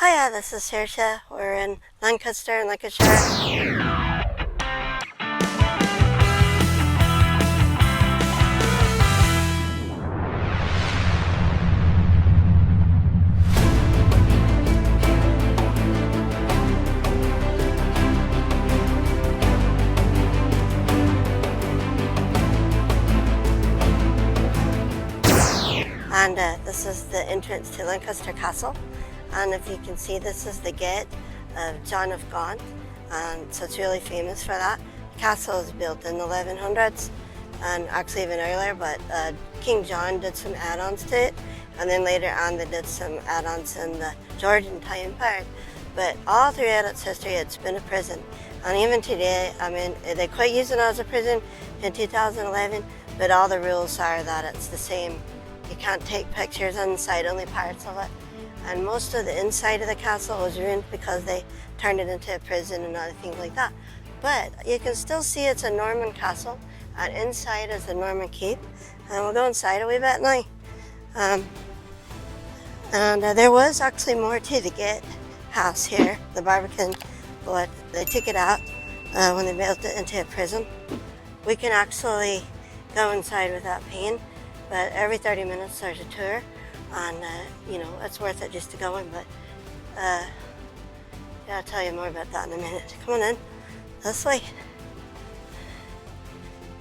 Hiya, this is Saoirse. We're in Lancaster in Lancashire. And this is the entrance to Lancaster Castle. And if you can see, this is the gate of John of Gaunt. And so it's really famous for that. The castle was built in the 1100s and actually even earlier, but King John did some add-ons to it. And then later on they did some add-ons in the Georgian time period. But all throughout its history, it's been a prison. And even today, I mean, they quit using it as a prison in 2011, but all the rules are that it's the same. You can't take pictures inside, only parts of it. And most of the inside of the castle was ruined because they turned it into a prison and other things like that. But you can still see it's a Norman castle, and inside is the Norman keep. And we'll go inside a wee bit now. There was actually more to the gatehouse here, the Barbican, but they took it out when they built it into a prison. We can actually go inside without paying, but every 30 minutes there's a tour, and you know, it's worth it just to go in. But yeah, I'll tell you more about that in a minute. Come on in, this way.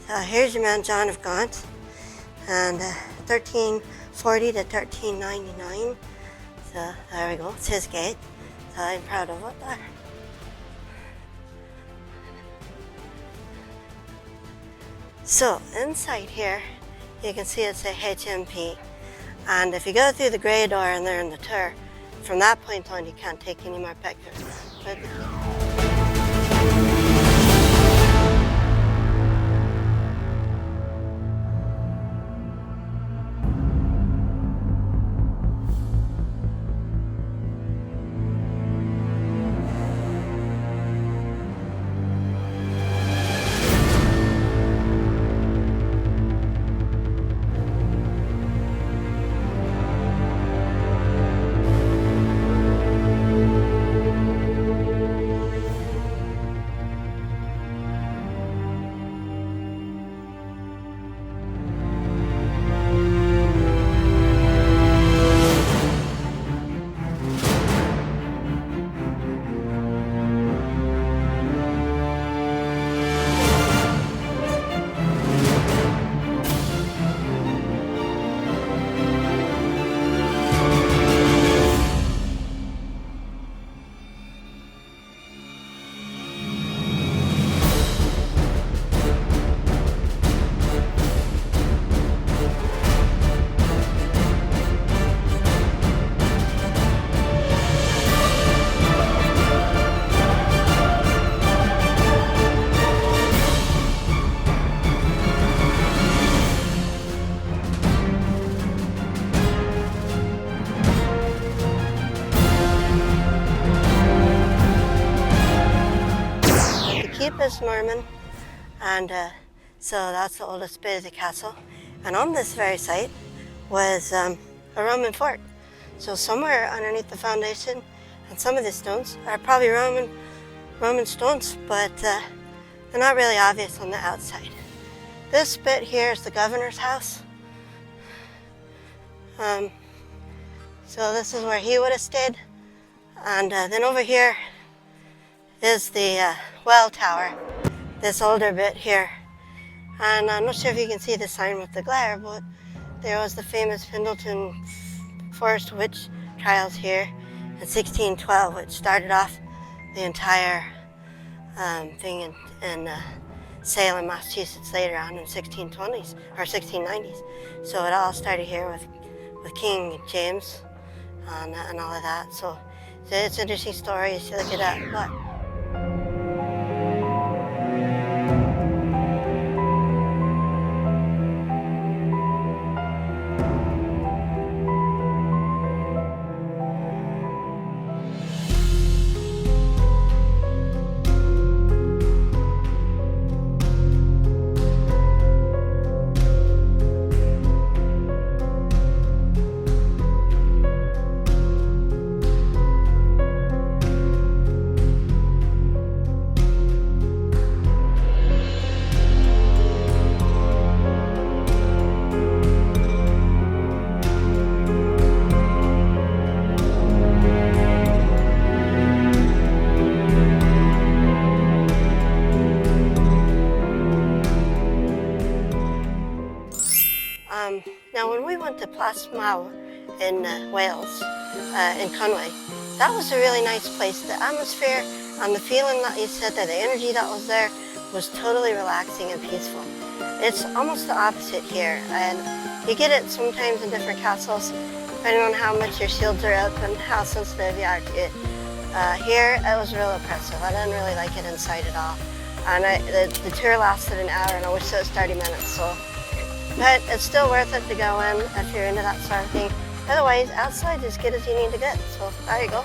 So here's your man John of Gaunt, and 1340 to 1399. So there we go, it's his gate, so I'm proud of it there. So inside here, you can see it's a HMP, and if you go through the grey door and they're in the tour, from that point on you can't take any more pictures. But keep is Norman, and so that's the oldest bit of the castle. And on this very site was a Roman fort. So somewhere underneath the foundation, and some of the stones are probably Roman stones, but they're not really obvious on the outside. This bit here is the governor's house. So this is where he would have stayed. And then over here is the well tower, this older bit here. And I'm not sure if you can see the sign with the glare, but there was the famous Pendleton Forest Witch trials here in 1612, which started off the entire thing in Salem, Massachusetts later on in 1620s or 1690s. So it all started here with King James and all of that. So it's an interesting story. You should look it up. But Plasmaw in Wales, in Conway. That was a really nice place. The atmosphere and the feeling that you said that the energy that was there was totally relaxing and peaceful. It's almost the opposite here, and you get it sometimes in different castles, depending on how much your shields are up and how sensitive you are to it. Here, it was real oppressive. I didn't really like it inside at all. And the tour lasted an hour, and I wish it was 30 minutes, so. But it's still worth it to go in if you're into that sort of thing. Otherwise, outside is as good as you need to get, so there you go.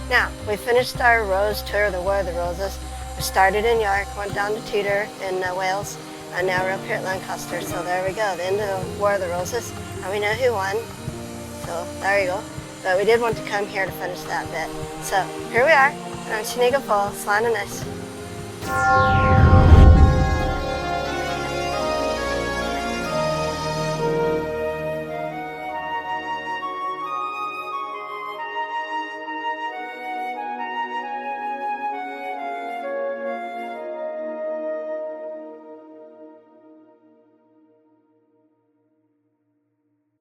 Now, we finished our rose tour, the War of the Roses. We started in York, went down to Tudor in Wales, and now we're up here at Lancaster. So there we go, the end of the War of the Roses, and we know who won. So there you go. But we did want to come here to finish that bit. So here we are, on Shiniga Falls, Lancaster.